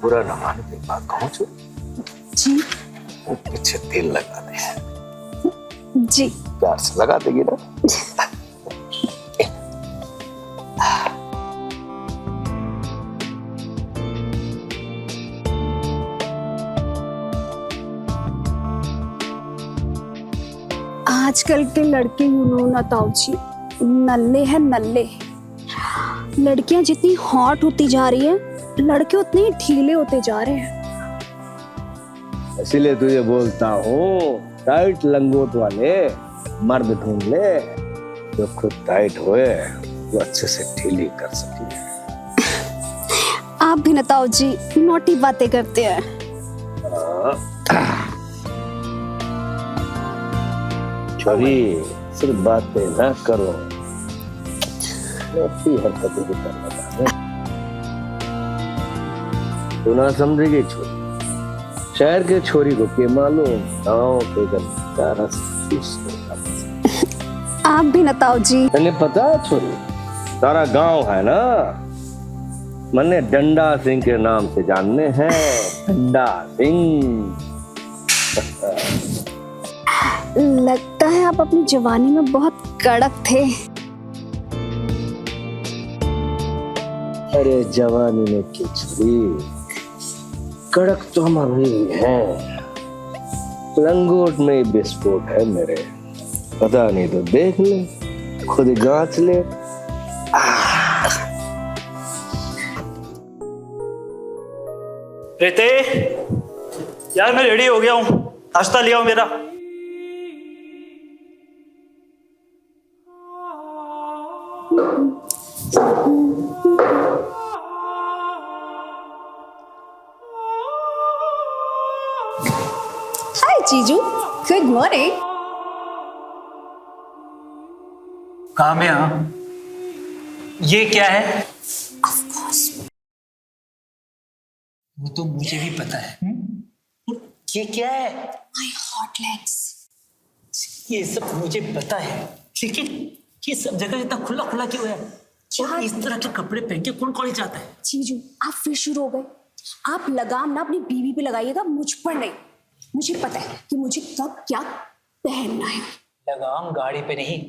बुरा न माने तो बात कहूँ जो जी वो पीछे तेल लगा दे। जी प्यार से लगा देगी ना। आजकल के लड़के यूं ना ताऊ जी, नल्ले हैं नल्ले। लड़कियां जितनी हॉट होती जा रही है, लड़के उतने ही ढीले होते जा रहे हैं। इसीलिए तुझे बोलता हूँ टाइट लंगोट वाले मर्द ढूंढ ले जो खुद टाइट होए वो अच्छे से ढीली कर सके। आप भी ना ताऊ जी नोटी बातें करते हैं। छोरी सिर्फ बातें ना करो, ऐसी हरकतें भी करना है। तू ना समझेगी छोरी, शहर के छोरी को के मालूम गाँव के गंदा आप भी ना ताऊ जी। तने पता छोरी, तारा गांव है ना, मने डंडा सिंह के नाम से जानने हैं। डंडा सिंह। लगता है आप अपनी जवानी में बहुत कड़क थे। अरे जवानी में की छोरी, कड़क तो हम अभी हैं, लंगोट में विस्फोट है मेरे। पता नहीं तो देख ले, खुद जांच ले। प्रीति, यार मैं रेडी हो गया हूँ, नाश्ता लिया हूँ मेरा। हाय जीजू, गुड मॉर्निंग। कहाँ में? हाँ, ये क्या है? वो तो मुझे भी पता है। ये क्या है? My hot legs. ये सब मुझे पता है, लेकिन ये सब जगह इतना खुला खुला क्यों है? और इस तरह के कपड़े पहन के कौन कॉलेज जाता है? जीजू आप फिर शुरू हो गए। आप लगाम ना अपनी बीवी पे लगाइएगा, मुझ पर नहीं। मुझे पता है कि मुझे कब क्या पहनना है। लगाम गाड़ी पे नहीं,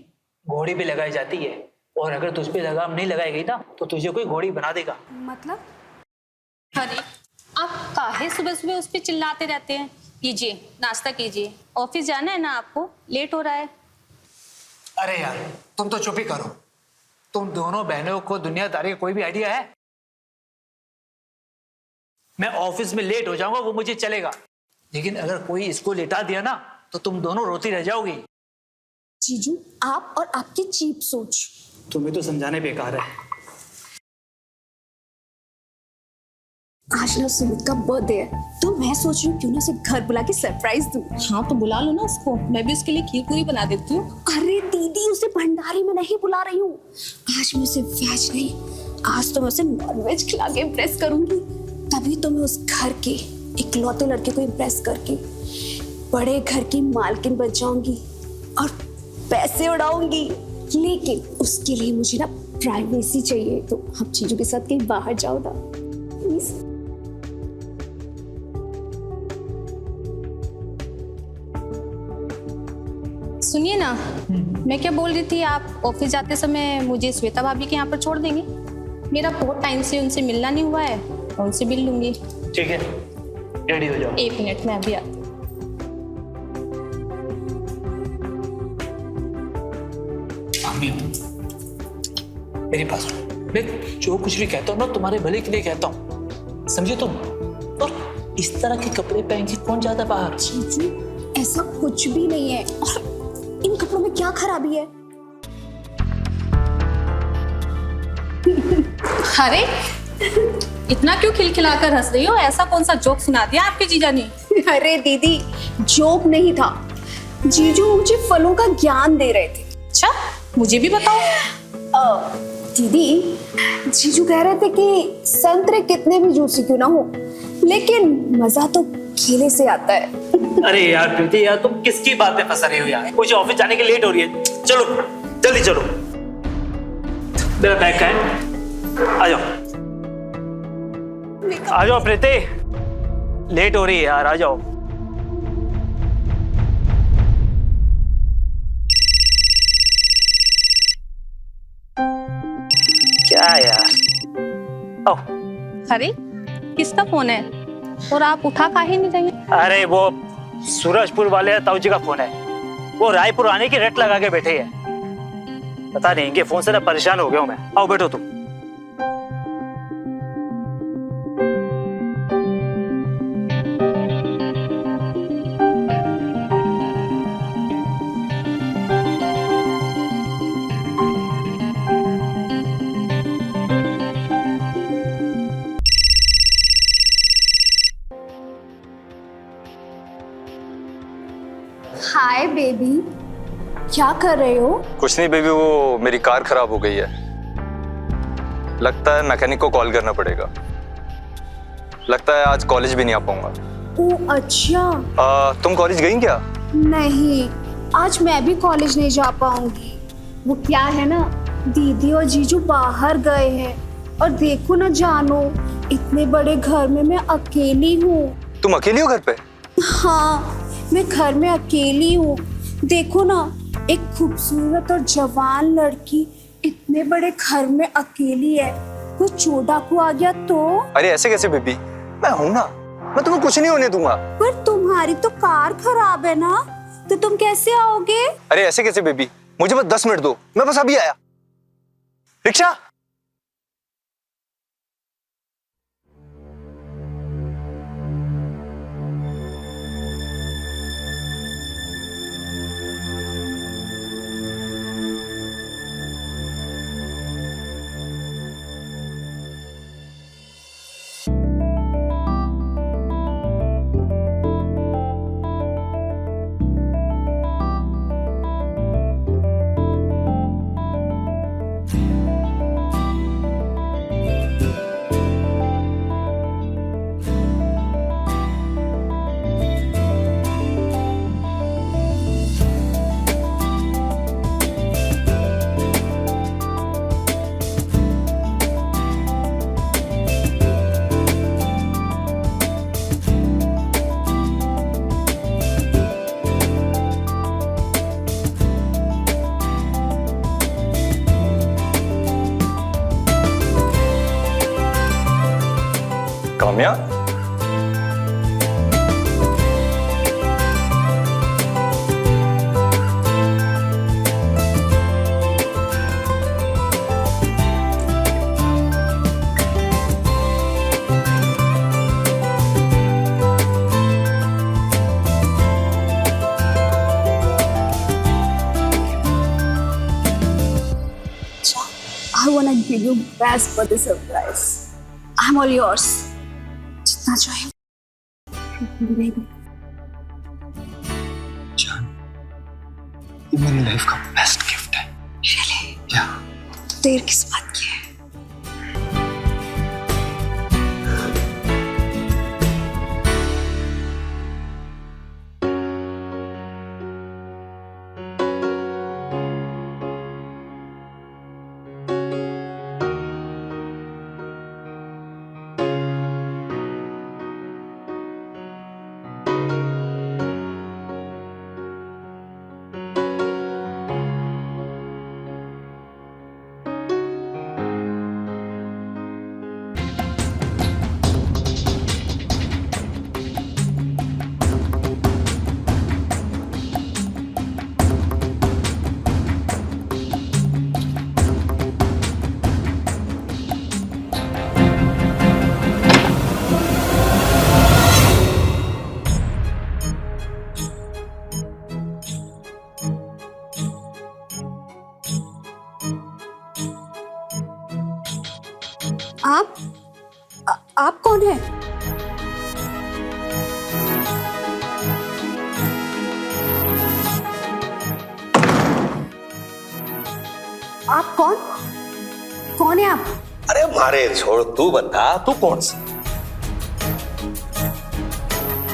घोड़ी पे लगाई जाती है। और अगर तुझ पे लगाम नहीं लगाई गई ना, तो तुझे कोई घोड़ी बना देगा। मतलब? अरे आप काहे सुबह सुबह उस पे चिल्लाते रहते हैं? कीजिए नाश्ता कीजिए, ऑफिस जाना है ना आपको, लेट हो रहा है। अरे यार तुम तो चुप ही करो। तुम दोनों बहनों को दुनियादारी का कोई भी आइडिया है? मैं ऑफिस में लेट हो जाऊंगा वो मुझे चलेगा, लेकिन अगर कोई इसको लेटा दिया ना तो तुम दोनों रोती रह जाओगी। जीजू आप और आपकी चीप सोच। तुम्हें तो समझाने बेकार है। आज ना सुमित का बर्थडे है, तो मैं सोच रही हूँ क्यों ना उसे घर बुला के सरप्राइज दूं। हाँ तो बुला लो ना उसको, मैं भी उसके लिए खीर पूरी बना देती हूँ। अरे दीदी उसे भंडारे में नहीं बुला रही हूँ। आज मैं उसे वेज नहीं, आज तो मैं उसे नॉनवेज खिला के इम्प्रेस करूंगी। तभी तो मैं उस घर के इकलौते लड़के को इम्प्रेस करके बड़े घर की मालकिन बन जाऊंगी और पैसे उड़ाऊंगी। लेकिन उसके लिए मुझे ना प्राइवेसी चाहिए, तो आप चीजों के साथ कहीं बाहर जाओ ना प्लीज। सुनिए ना, मैं क्या बोल रही थी, आप ऑफिस जाते समय मुझे श्वेता भाभी के यहाँ पर छोड़ देंगे? मेरा बहुत टाइम से उनसे मिलना नहीं हुआ है, उनसे मिल लूंगी। ठीक है, रेडी हो जाओ। 1 मिनट में अभी आती हूँ। मेरे पास मैं जो कुछ भी कहता हूँ ना तुम्हारे भले के लिए कहता हूँ, समझे तुम? और इस तरह के कपड़े पहन के कौन जाता बाहर? जीजू ऐसा कुछ भी नहीं है, और इन कपड़ों में क्या खराबी है? अरे इतना क्यों खिलखिलाकर हंस रही हो? ऐसा कौन सा जोक सुना दिया आपके जीजा ने? अरे दीदी जोक नहीं था, जीजू मुझे फलों का ज्ञान दे रहे थे। अच्छा मुझे भी बताओ। दीदी जीजू कह रहे थे कि संतरे कितने भी जूसी क्यों ना हो, लेकिन मजा तो केले से आता है। अरे यार प्रीति यार, तुम किसकी बात में फंस रही हो यार? मुझे ऑफिस जाने के लेट हो रही है, चलो जल्दी चलो। मेरा बैग का है, आ जाओ। आ जाओ प्रीति, लेट हो रही है यार, आ जाओ। क्या यार, आओ। अरे किसका फोन है और आप उठा काहे नहीं रहे? अरे वो सूरजपुर वाले ताऊ जी का फोन है, वो रायपुर आने की रट लगा के बैठे हैं। पता नहीं इनके फोन से ना परेशान हो गया हूं मैं। आओ बैठो तुम। हाय बेबी, क्या कर रहे हो? कुछ नहीं बेबी, वो मेरी कार खराब हो गई है, लगता है मैकेनिक को कॉल करना पड़ेगा। लगता है आज कॉलेज भी नहीं आ पाऊंगा। ओह अच्छा। तुम कॉलेज गई क्या? नहीं, आज मैं भी कॉलेज नहीं जा पाऊंगी। वो क्या है ना, दीदी और जीजू बाहर गए हैं और देखो ना जानो, इतने बड़े घर में मैं अकेली हूँ। तुम अकेली हो घर पे? हाँ, मैं घर में अकेली हूँ। देखो ना, एक खूबसूरत और जवान लड़की इतने बड़े घर में अकेली है, कोई चोर डाकू आ गया तो? अरे ऐसे कैसे बेबी, मैं हूं ना, मैं तुम्हें कुछ नहीं होने दूंगा। पर तुम्हारी तो कार खराब है ना, तो तुम कैसे आओगे? अरे ऐसे कैसे बेबी, मुझे बस 10 मिनट दो, मैं बस अभी आया। Rickshaw. Kamya, I wanna give you best birthday surprise. I'm all yours. जितना चाहे। जान, ये मेरी लाइफ का बेस्ट गिफ्ट है। Really? क्या? देर किस बात की है? आप कौन है? आप कौन है आप? अरे मारे छोड़, तू बता, तू कौन सी?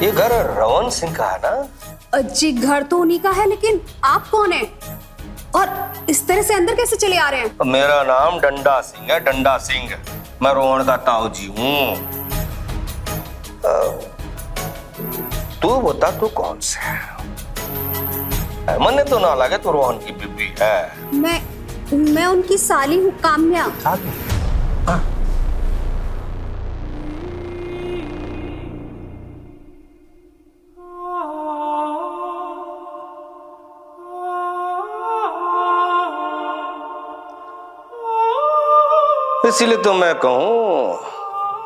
ये घर रवन सिंह का है ना? जी घर तो उन्हीं का है, लेकिन आप कौन है और इस तरह से अंदर कैसे चले आ रहे हैं? मेरा नाम डंडा सिंह है, डंडा सिंह। मैं रोहन का ताऊ जी हूँ। तू बता तू कौन से है? मने तो ना लगे तू रोहन की बीबी है। मैं उनकी साली हूँ, काम्या। हाँ। इसीलिए तो मैं कहूँ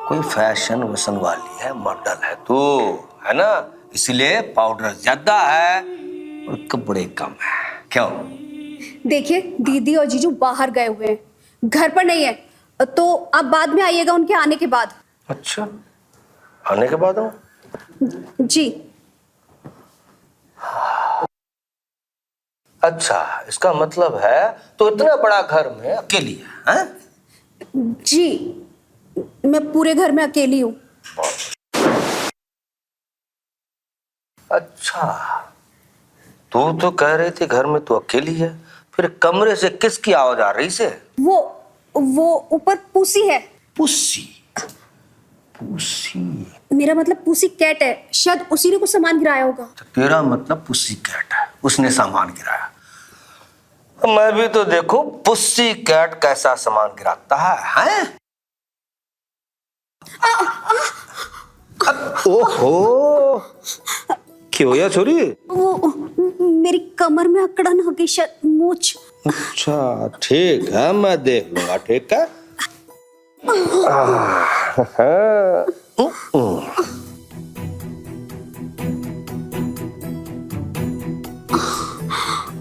कोई फैशन वसन वाली है, मॉडल है तू, है ना? इसीलिए पाउडर ज्यादा है और कपड़े कम है। क्यों? देखिए, दीदी और जीजू बाहर गए हुए हैं, घर पर नहीं है, तो आप बाद में आइएगा उनके आने के बाद। अच्छा, आने के बाद हूँ जी। अच्छा, इसका मतलब है तो इतना बड़ा घर में अकेली है, हैं? जी, मैं पूरे घर में अकेली हूँ। अच्छा, तू तो कह रही थी घर में तू अकेली है, फिर कमरे से किसकी आवाज आ रही से? वो ऊपर पूसी है। पुसी? पुसी? मेरा मतलब पूसी कैट है, शायद उसी ने कुछ सामान गिराया होगा। तो तेरा मतलब पुसी कैट है, उसने सामान गिराया। मैं भी तो देखो पुसी कैट कैसा सामान गिराता है? ओहो, क्यों या छोरी? वो मेरी कमर में अकड़न हो गई, शायद मूंछ। अच्छा ठीक है, मैं देख लूंगा, ठीक है।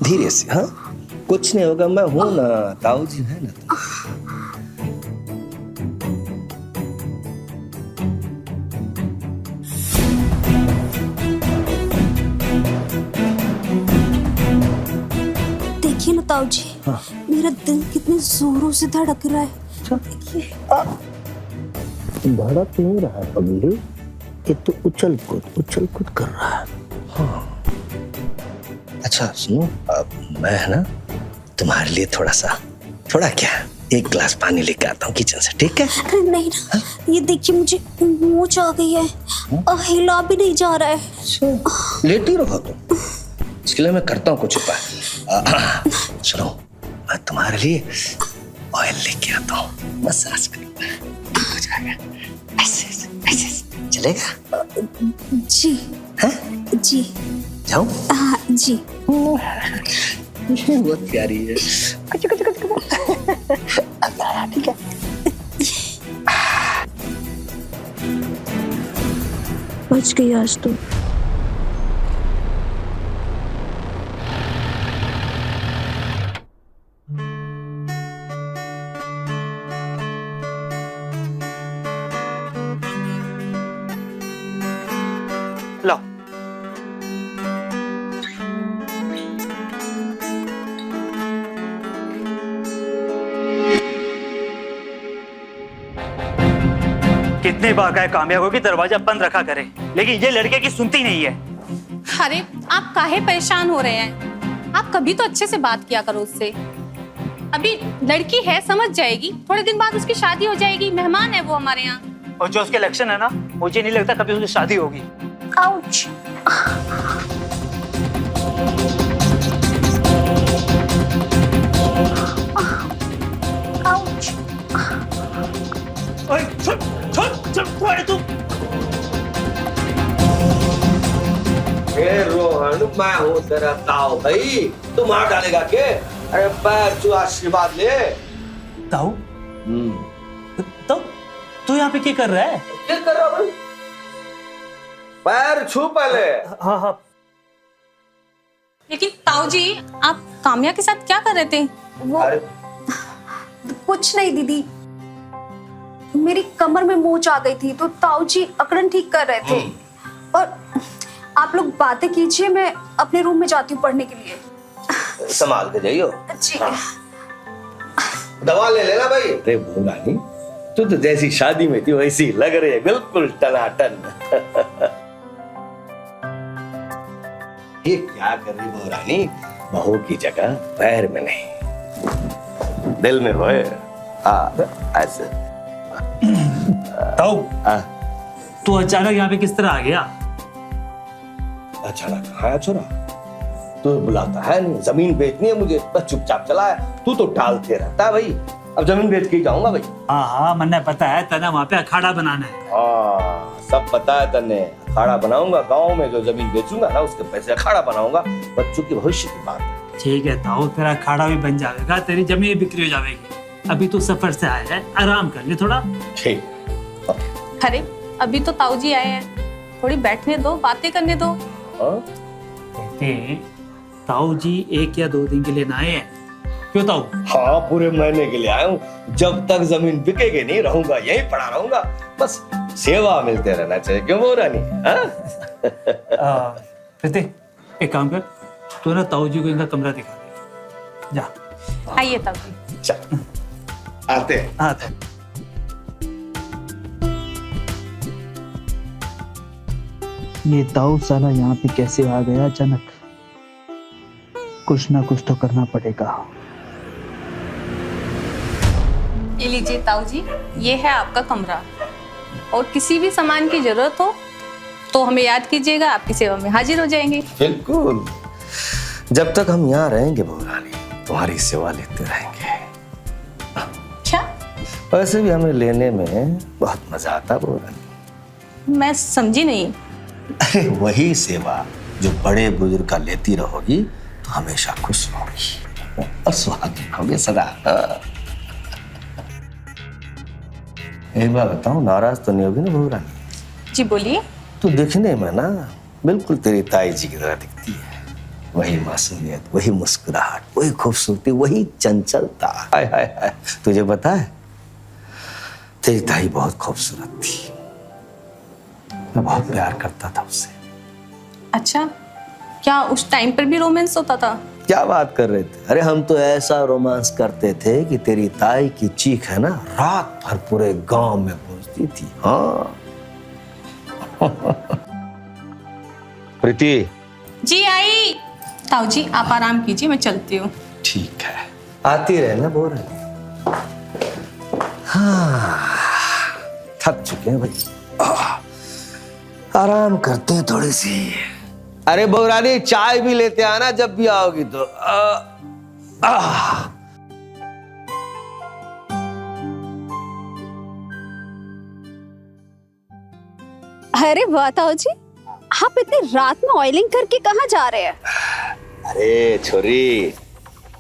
धीरे से, हाँ, कुछ नहीं होगा, मैं हूं ना, ताऊ जी है ना। देखिए ना ताऊ जी, मेरा दिल कितने जोरों से धड़क रहा है। देखिए, धड़क नहीं रहा है पगली, ये तो उछल कूद कर रहा है। हाँ। अच्छा सुनो, अब मैं है ना तुम्हारे लिए थोड़ा क्या, एक गिलास पानी लेके आता हूँ किचन से, ठीक है? अरे नहीं ना, ये देखिए मुझे मूंछ आ गई है, हिला भी नहीं जा रहा है। लेटी रहो तुम, इसके लिए मैं करता हूँ कुछ उपाय। सुनो, मैं तुम्हारे लिए ऑयल लेके आता हूँ, मसाज करूँगा, ठीक हो जाएगा। ऐसे चलेगा? जी। हैं? जी। जाऊँ? हाँ जी। बहुत प्यारी है। कुछ ठीक है। बच गई आज तो। लो कितने बार कहा कामयाब होगी दरवाजा बंद रखा करे, लेकिन ये लड़के की सुनती नहीं है। अरे आप काहे परेशान हो रहे हैं? आप कभी तो अच्छे से बात किया करो उससे। अभी लड़की है, समझ जाएगी, थोड़े दिन बाद उसकी शादी हो जाएगी, मेहमान है वो हमारे यहाँ। और जो उसके लक्षण है ना, मुझे नहीं लगता कभी उसकी शादी होगी। आउच। आउच। ओए, छोड़ तू। रोहन, मैं हूँ तेरा ताऊ भाई, तू मार डालेगा के? अरे पैर छू, आशीर्वाद ले। ताऊ, तो तू यहाँ पे क्या कर रहा है? क्या कर रहा भाई? पैर छू पहले। हाँ। लेकिन ताऊ जी, आप काम्या के साथ क्या कर रहे थे? वो अरे कुछ नहीं दीदी, मेरी कमर में मूंछ आ गई थी तो ताऊ जी अकड़न ठीक कर रहे थे। और आप लोग बातें कीजिए, मैं अपने रूम में जाती हूँ पढ़ने के लिए। संभाल के जाइयो। जी। दवा ले लेना भाई। अरे भूलानी, तू तो जैसी शादी में थी वैसी लग रही है, बिल्कुल टनाटन। ये क्या कर रही भूलानी? बहू की जगह पैर में नहीं, दिल में होए। ऐसे। ताऊ, तू अचानक यहाँ पे किस तरह आ गया? अचानक आया छोरा, तू बुलाता है नहीं, जमीन बेचनी है मुझे, बस चुपचाप चला है। तू तो टालते रहता है भाई, अब जमीन बेच के ही जाऊंगा भाई। हाँ, मैंने पता है तना वहाँ पे अखाड़ा बनाना है। हाँ, सब पता है तन्ने। अखाड़ा बनाऊंगा गांव में, जो जमीन बेचूंगा ना उसके पैसे अखाड़ा बनाऊंगा, बच्चों की भविष्य की बात है। ठीक है ताऊ, तेरा अखाड़ा भी बन जाएगा, तेरी जमीन बिक्री हो जाएगी। अभी तू सफर से आया है, आराम कर ले थोड़ा। ठीक। अरे अभी तो ताऊ जी आए हैं, थोड़ी बैठने दो, बातें करने दो। कहते ताऊ जी 1 या 2 दिन के लिए ना आए हैं, क्यों ताऊ? हाँ, पूरे महीने के लिए आया हूँ। जब तक जमीन बिकेगी नहीं रहूंगा, यहीं पड़ा रहूंगा, बस सेवा मिलते रहना चाहिए, क्यों बोरानी? कहते एक काम कर, तू ना ताऊ जी को इनका कमरा दिखा दे, जा। आइए ताऊ जी। चल, आते हैं। आते। ये ताऊ साला यहाँ पे कैसे आ गया अचानक? कुछ ना कुछ तो करना पड़ेगा। ये लीजिए ताऊ जी, ये है आपका कमरा, और किसी भी सामान की जरूरत हो तो हमें याद कीजिएगा, आपकी सेवा में हाजिर हो जाएंगे। बिल्कुल, जब तक हम यहाँ रहेंगे बहुरानी, तुम्हारी सेवा लेते रहेंगे। क्या? वैसे भी हमें लेने में बहुत मजा आता बहुरानी। मैं समझी नहीं। अरे वही सेवा जो बड़े बुजुर्ग का लेती रहोगी तो हमेशा खुश रहोगी और सुहागी रहोगे सदा। एक बार बताऊं, नाराज तो नहीं होगी ना बहुरानी? जी बोलिए। तू दिखने में ना बिल्कुल तेरी ताई जी की तरह दिखती है। वही मासूमियत, वही मुस्कुराहट, वही खूबसूरती, वही चंचलता। हाय हाय हाय, तुझे पता है तेरी ताई बहुत खूबसूरत थी, मैं बहुत प्यार करता था उससे। अच्छा, क्या उस टाइम पर भी रोमांस होता था? क्या बात कर रहे थे? अरे हम तो ऐसा रोमांस करते थे कि तेरी ताई की चीख है ना रात भर पूरे गांव में गूंजती थी। हाँ। प्रीति। जी आई। ताऊ जी आप आराम कीजिए, मैं चलती हूँ। ठीक है, आती रहे ना बोल रहे। हाँ, थक चुके हैं भाई, आराम करते हैं थोड़ी सी। अरे बहुरानी, चाय भी लेते आना जब भी आओगी तो। अरे वाह ताऊ जी, आप इतनी रात में ऑयलिंग करके कहाँ जा रहे हैं? अरे छोरी,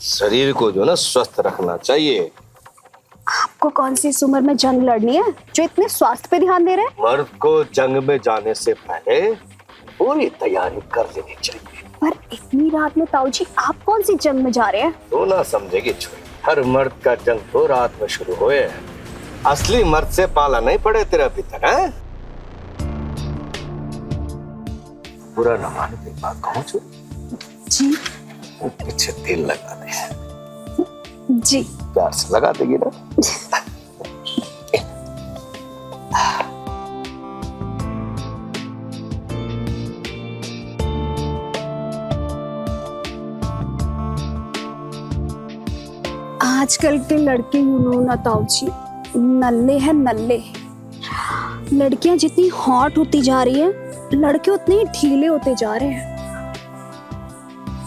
शरीर को जो ना स्वस्थ रखना चाहिए। आपको कौन सी इस उम्र में जंग लड़नी है जो इतने स्वास्थ्य पे ध्यान दे रहे हैं? मर्द को जंग में जाने से पहले पूरी तैयारी कर लेनी चाहिए। पर इतनी रात में ताऊ जी आप कौन सी जंग में जा रहे हैं? तो ना समझेगी छोरी, हर मर्द का जंग तो रात में शुरू हुए। असली मर्द से पाला नहीं पड़े तेरे अभी तक है? बुरा न माने तेरी बात कहूं छोरी? जी। वो पीछे तेल लगा दे। जी। प्यार से लगा देगी ना? आजकल के लड़के ना ताऊ जी नल्ले हैं नल्ले। लड़कियां जितनी हॉट होती जा रही है, लड़के उतने ही ढीले होते जा रहे हैं।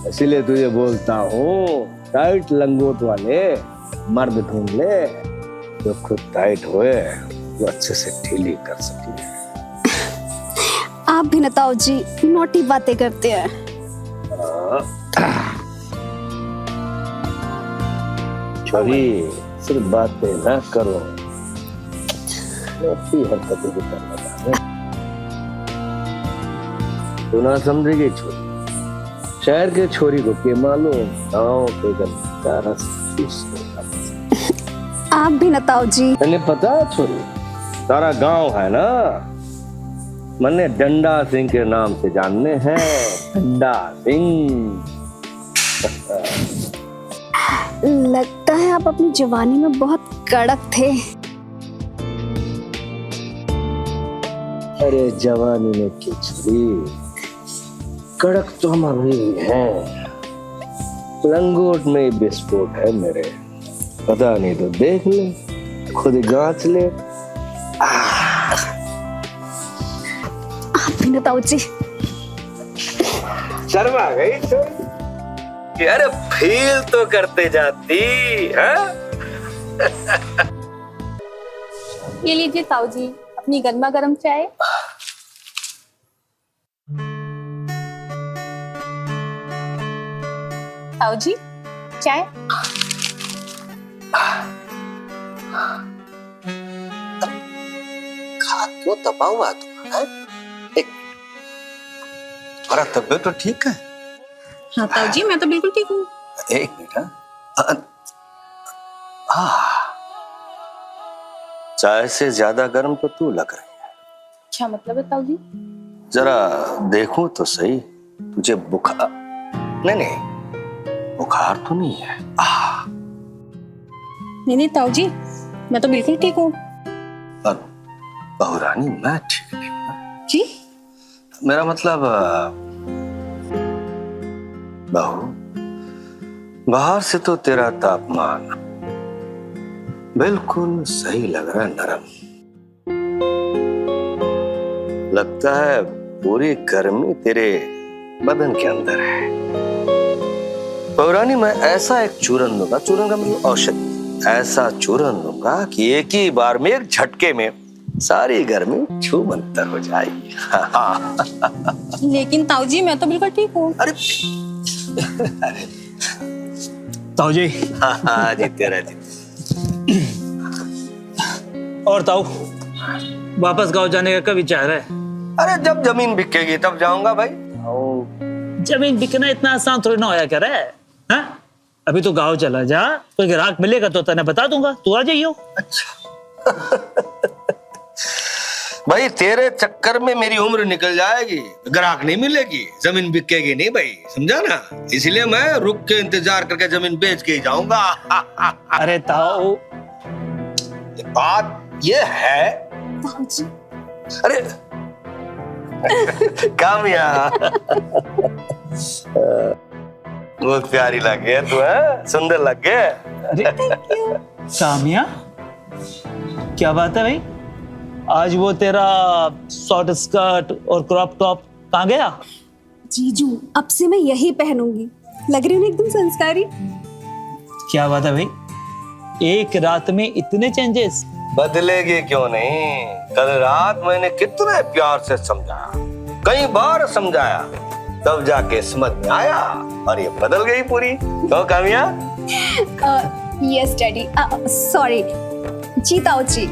इसीलिए तुझे बोलता हूँ, टाइट लंगोट वाले मर्द ढूंढ ले जो खुद टाइट होए, जो अच्छे से ढीली कर सके। आप भी ना ताऊ जी नोटी बातें करते हैं। छोरी, सिर्फ बातें ना करो, ऐसी हरकतें भी करना चाहिए। तू ना समझेगी छोरी, शहर के छोरी को के मालूम गाँव के का रस। आप भी ना ताऊ जी। मैंने पता है छोरी, सारा गांव है ना मन्ने डंडा सिंह के नाम से जानने हैं। डंडा सिंह। लगता है आप अपनी जवानी में बहुत कड़क थे। अरे जवानी में की छोरी, कड़क तो हम अभी हैं, लंगोट में विस्फोट है मेरे। पता नहीं तो देख ले, खुद जांच ले। गई ना ताऊ जी। शर्मा गई तो अरे फील तो करते जाती है। ये लीजिए ताऊ जी अपनी गर्मा गर्म चाय। ताऊ जी चाय। क्यों दबा हुआ तुम? एक तुम्हारा तबीयत तो ठीक है? हाँ ताऊ जी मैं तो बिल्कुल ठीक हूँ। एक मिनट। हाँ चाय से ज्यादा गर्म तो तू लग रही है। क्या मतलब है ताऊ जी? जरा देखूं तो सही, तुझे बुखार? नहीं बुखार तो नहीं है। नहीं ताऊ जी मैं तो बिल्कुल ठीक हूँ। पर बहुरानी मैं ठीक नहीं हूँ जी? मेरा मतलब बहू, बाहर से तो तेरा तापमान बिल्कुल सही लग रहा है, नरम लगता है। पूरी गर्मी तेरे बदन के अंदर है। बहुरानी मैं ऐसा एक चूरन दूंगा, चूरन का मतलब औषधि, ऐसा चूरन दूंगा कि एक ही बार में, एक झटके में सारी गर्मी छू मंतर हो जाएगी। लेकिन ताऊ जी मैं तो बिल्कुल ठीक हूँ। अरे ताऊ जी। हाँ जी तेरा जी। और ताऊ वापस गांव जाने का कब विचार है? अरे जब जमीन बिकेगी तब जाऊंगा भाई। जमीन बिकना इतना आसान थोड़ी ना होया क्या रे? हाँ? अभी तो गांव चला जा, कोई ग्राहक मिलेगा तो तने बता दूंगा, तू आ जाइयो। भाई तेरे चक्कर में मेरी उम्र निकल जाएगी, ग्राहक नहीं मिलेगी, जमीन बिकेगी नहीं भाई, समझा ना? इसलिए मैं रुक के इंतजार करके जमीन बेच के ही जाऊंगा। अरे ताऊ बात ये है। ताऊ जी अरे कामिया बहुत प्यारी लगे तू, है सुंदर लगे। अरे कामिया क्या बात है भाई? आज वो तेरा शॉर्ट स्कर्ट और क्रॉप टॉप कहाँ गया? जीजू अब से मैं यही पहनूंगी, लग रही हूँ ना एकदम संस्कारी। क्या बात है भाई, एक रात में इतने चेंजेस? बदलेगी क्यों नहीं? कल रात मैंने कितने प्यार से समझाया, कई बार समझाया, तब जाके समझ में आया और ये बदल गई पूरी। तो कामिया? यस डैडी, सॉरी जी ताऊ जी।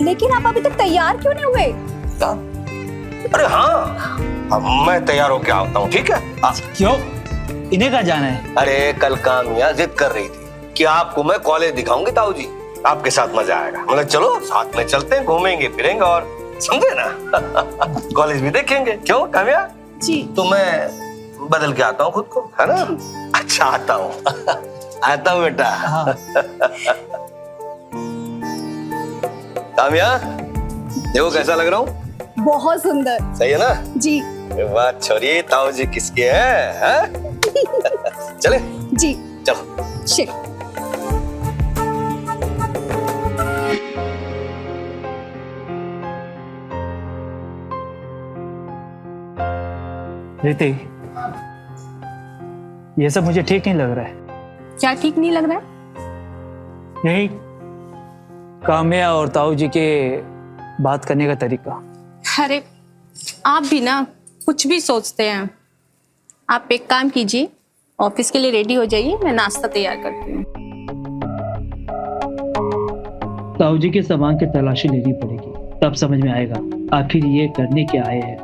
लेकिन आप अभी तक तैयार क्यों नहीं हुए? अरे हाँ अब मैं तैयार होके आता हूँ, ठीक है? क्यों, इन्हें कहाँ जाना है? अरे कल कामिया जिद कर रही थी कि आपको मैं कॉलेज दिखाऊंगी ताऊ जी, आपके साथ मजा आएगा। मतलब चलो साथ में चलते हैं, घूमेंगे फिरेंगे और समझे ना कॉलेज भी देखेंगे। क्यों कामिया? जी। तो मैं बदल के आता हूँ खुद को, है ना? अच्छा आता हूँ। आता हूँ बेटा। हाँ। कामिया देखो कैसा लग रहा हूँ? बहुत सुंदर। सही है ना? जी। वाह छोरी, ताऊ जी किसके हैं? चले? जी चलो। शिट। रीति, ये सब मुझे ठीक नहीं लग रहा है। क्या ठीक नहीं लग रहा है? यही काम्या और ताऊ जी के बात करने का तरीका। अरे आप भी ना कुछ भी सोचते हैं। आप एक काम कीजिए, ऑफिस के लिए रेडी हो जाइए, मैं नाश्ता तैयार करती हूँ। ताऊ जी के सामान की तलाशी लेनी पड़ेगी, तब समझ में आएगा आखिर ये करने क्या आए हैं।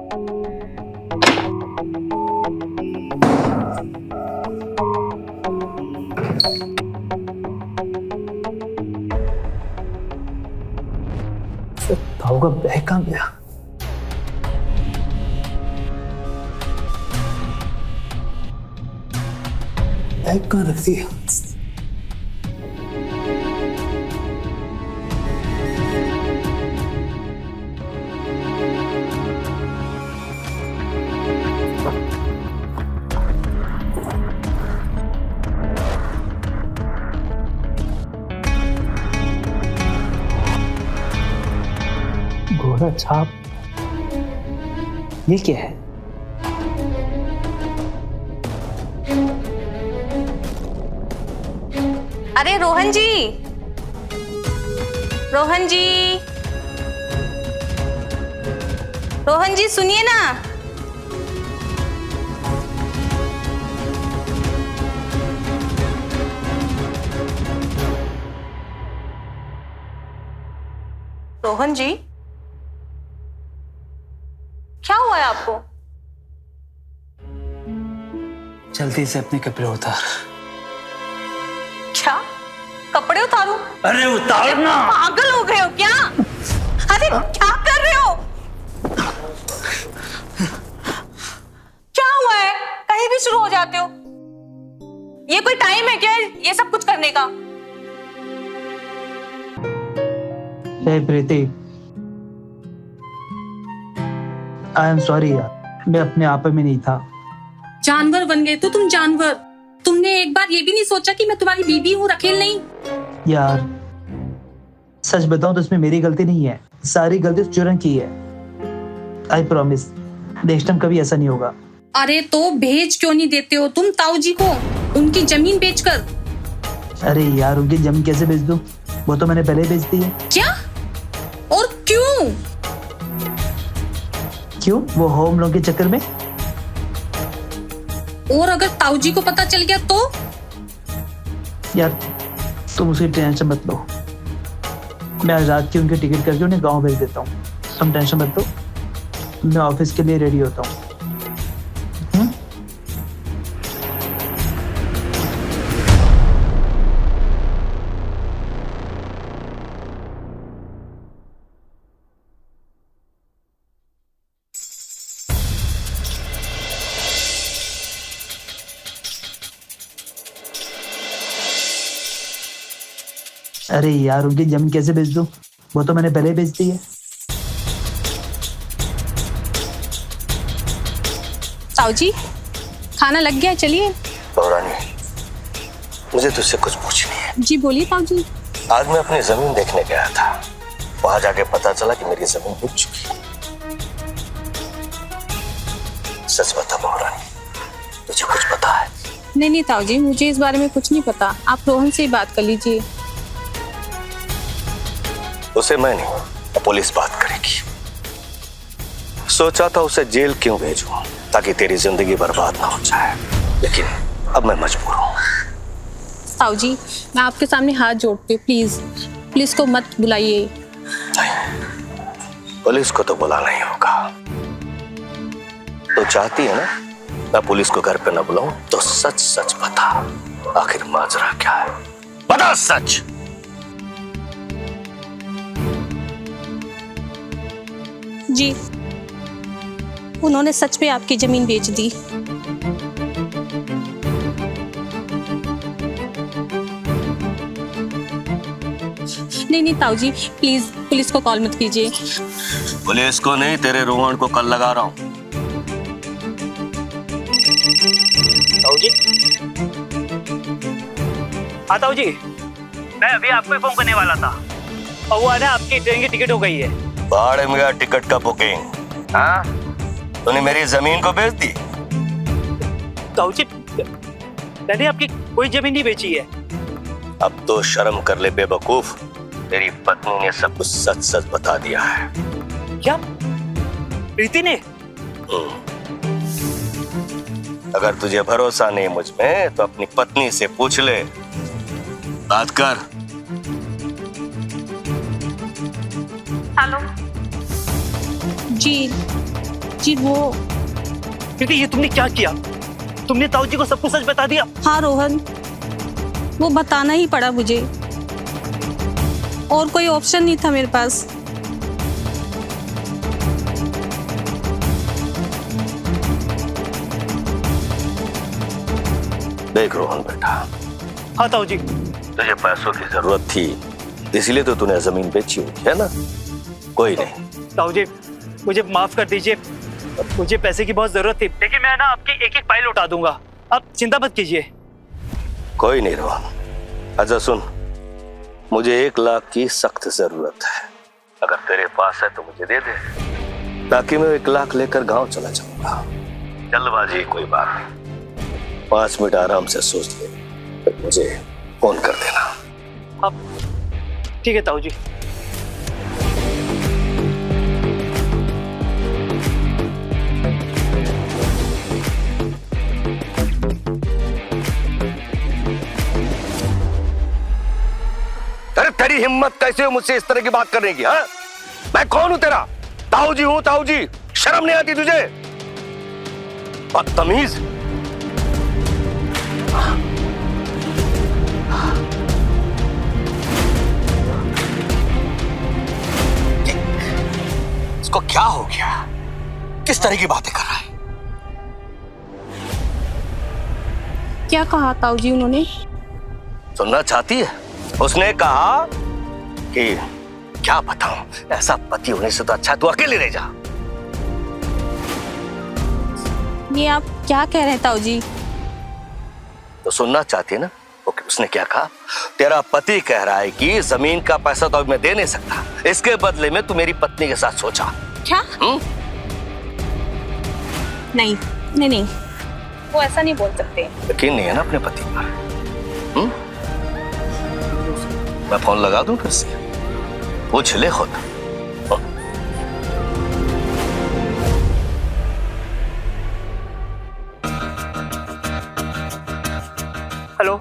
ताऊ का बैग कहाँ गया? बैग कहाँ रख दिया? घोड़ा छाप ये क्या है? अरे रोहन जी, रोहन जी, रोहन जी सुनिए ना। रोहन जी, क्या हुआ है आपको? जल्दी से अपने कपड़े उतार। क्या कपड़े उतारूं? अरे उतार ना। पागल हो गए हो क्या? अरे क्या कर रहे हो? क्या हुआ है? कहीं भी शुरू हो जाते हो। ये कोई टाइम है क्या ये सब कुछ करने का? हे प्रीति, आई एम सॉरी यार, मैं अपने आप में नहीं था। जानवर बन गए तो तुम जानवर। तुमने एक बार ये भी नहीं सोचा कि मैं तुम्हारी बीवी हूँ, रखेल नहीं। यार सच बताऊं तो इसमें मेरी गलती नहीं है, सारी गलती उस चुरन की है। आई प्रॉमिस नेक्स्ट टाइम कभी ऐसा नहीं होगा। अरे तो भेज क्यों नहीं देते हो तुम ताऊ जी को उनकी जमीन बेचकर? अरे यार उनकी जमीन कैसे बेच दूं? वो तो मैंने पहले ही बेच दी है। क्या? और क्यों? क्यों? वो होम लोन के चक्कर में। और अगर ताऊ जी को पता चल गया तो? यार तुम उसकी टेंशन मत लो, मैं आज रात की उनकी टिकट करके उन्हें गांव भेज देता हूँ। तुम टेंशन मत लो, मैं ऑफिस के लिए रेडी होता हूँ। अरे यार उनकी जमीन कैसे बेच दूं? वो तो मैंने पहले ही बेच दी है। ताऊ जी खाना लग गया, चलिए। बहुरानी, मुझे तुझसे कुछ पूछनी है। जी बोलिए ताऊ जी। आज मैं अपनी जमीन देखने गया था, वहां जाके पता चला कि मेरी जमीन बिक चुकी है। सच बता बहुरानी, तुझे कुछ पता है? नहीं नहीं ताऊ जी, मुझे इस बारे में कुछ नहीं पता। आप रोहन से ही बात कर लीजिए। उसे मैं नहीं, पुलिस बात करेगी। सोचा था उसे जेल क्यों भेजूं, ताकि तेरी जिंदगी बर्बाद ना हो जाए, लेकिन अब मैं मजबूर हूं। ताऊ जी मैं आपके सामने हाथ जोड़ती हूँ, प्लीज पुलिस को मत बुलाइए। नहीं, पुलिस को तो बुलाना ही होगा। तो चाहती है ना मैं पुलिस को घर पे ना बुलाऊं, तो सच सच बता, आखिर माजरा क्या है? बता सच। जी उन्होंने सच में आपकी जमीन बेच दी। नहीं नहीं ताऊ जी प्लीज पुलिस को कॉल मत कीजिए। पुलिस को नहीं, तेरे रोहन को कल लगा रहा हूं। ताऊ जी, हाँ ताऊ जी, मैं अभी आपको ही फोन करने वाला था। और वो आना आपकी ट्रेन की टिकट हो गई है। बाड़े में गया टिकट का बुकिंग। हाँ, तूने मेरी जमीन को बेच दी? ताऊ जी मैंने आपकी कोई जमीन नहीं बेची है। अब तो शर्म कर ले बेवकूफ, तेरी पत्नी ने सब कुछ सच सच बता दिया है। क्या? प्रीति ने? अगर तुझे भरोसा नहीं मुझ में तो अपनी पत्नी से पूछ ले, बात कर। हेलो जी जी वो प्रीति ये तुमने क्या किया? तुमने ताऊ जी को सब कुछ सच बता दिया? हाँ रोहन, वो बताना ही पड़ा मुझे, और कोई ऑप्शन नहीं था मेरे पास। देख रोहन बेटा, हाँ ताऊ जी। तुझे पैसों की जरूरत थी, इसलिए तो तूने जमीन बेची होगी, है ना? कोई नहीं ताऊ जी मुझे माफ कर दीजिए, मुझे पैसे की बहुत जरूरत थी, लेकिन मैं ना आपकी एक एक फाइल लौटा दूंगा, आप चिंता मत कीजिए। कोई नहीं रोहन। अच्छा सुन, मुझे 1 लाख की सख्त जरूरत है, अगर तेरे पास है तो मुझे दे दे। ताकि मैं 1 लाख लेकर गांव चला जाऊंगा। जल्दबाजी कोई बात नहीं, 5 मिनट आराम से सोच ले, फिर मुझे फोन कर देना। अब ठीक है ताऊ जी। अरे तेरी हिम्मत कैसे हो मुझसे इस तरह की बात करने की? हाँ, मैं कौन हूं तेरा? ताऊ जी हूं, ताऊ जी। शर्म नहीं आती तुझे? बदतमीज। इसको क्या हो गया? किस तरह की बातें कर रहा है? क्या कहा ताऊ जी उन्होंने? सुनना चाहती है? उसने कहा कि क्या बताऊं, ऐसा पति होने से तो अच्छा तू अकेले रह जा। ये आप क्या कह रहे हैं ताऊ जी? तो सुनना चाहती है ना? ओके, उसने क्या कहा? तेरा पति कह रहा है कि जमीन का पैसा तो मैं दे नहीं सकता, इसके बदले में तू मेरी पत्नी के साथ सोचा। क्या? नहीं नहीं नहीं, वो ऐसा नहीं बोल सकते। यकीन नहीं है ना अपने पति पर? मैं फोन लगा दूं फिर से? पूछ ले खुद। हेलो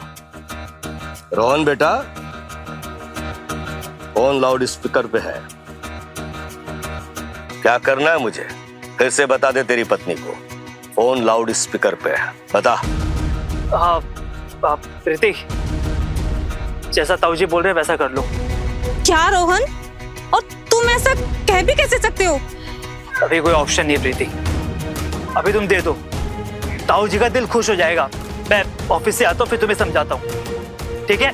रोहन बेटा, फोन लाउड स्पीकर पे है। क्या करना है मुझे? फिर से बता दे तेरी पत्नी को। फोन लाउड स्पीकर पे है, बता। हाँ प्रीति, जैसा ताऊ जी बोल रहे हैं वैसा कर लो। क्या रोहन, और तुम ऐसा कह भी कैसे सकते हो? अभी कोई ऑप्शन नहीं है प्रीति, अभी तुम दे दो, ताऊ जी का दिल खुश हो जाएगा। मैं ऑफिस से आता हूँ, फिर तुम्हें समझाता हूँ, ठीक है?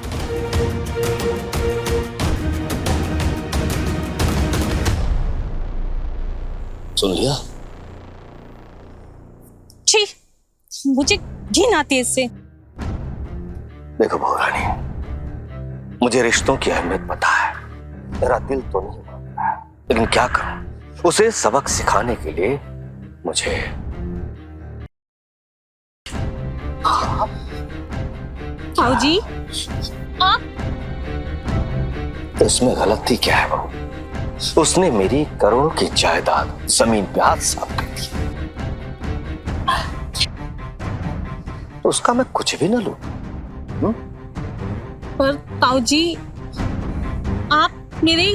सुन लिया? छी, मुझे घिन आती है इससे। देखो बहुरानी, मुझे रिश्तों की अहमियत पता है, मेरा दिल तो नहीं मानता है, लेकिन क्या करूं, उसे सबक सिखाने के लिए मुझे ताऊ जी आप इसमें गलती क्या है बहू? उसने मेरी करोड़ों की जायदाद जमीन पे हाथ साफ कर दिया, तो उसका मैं कुछ भी न लूं। पर ताऊ जी आप मेरे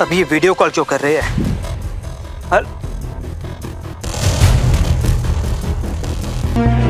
अभी ये वीडियो कॉल क्यों कर रहे हैं? है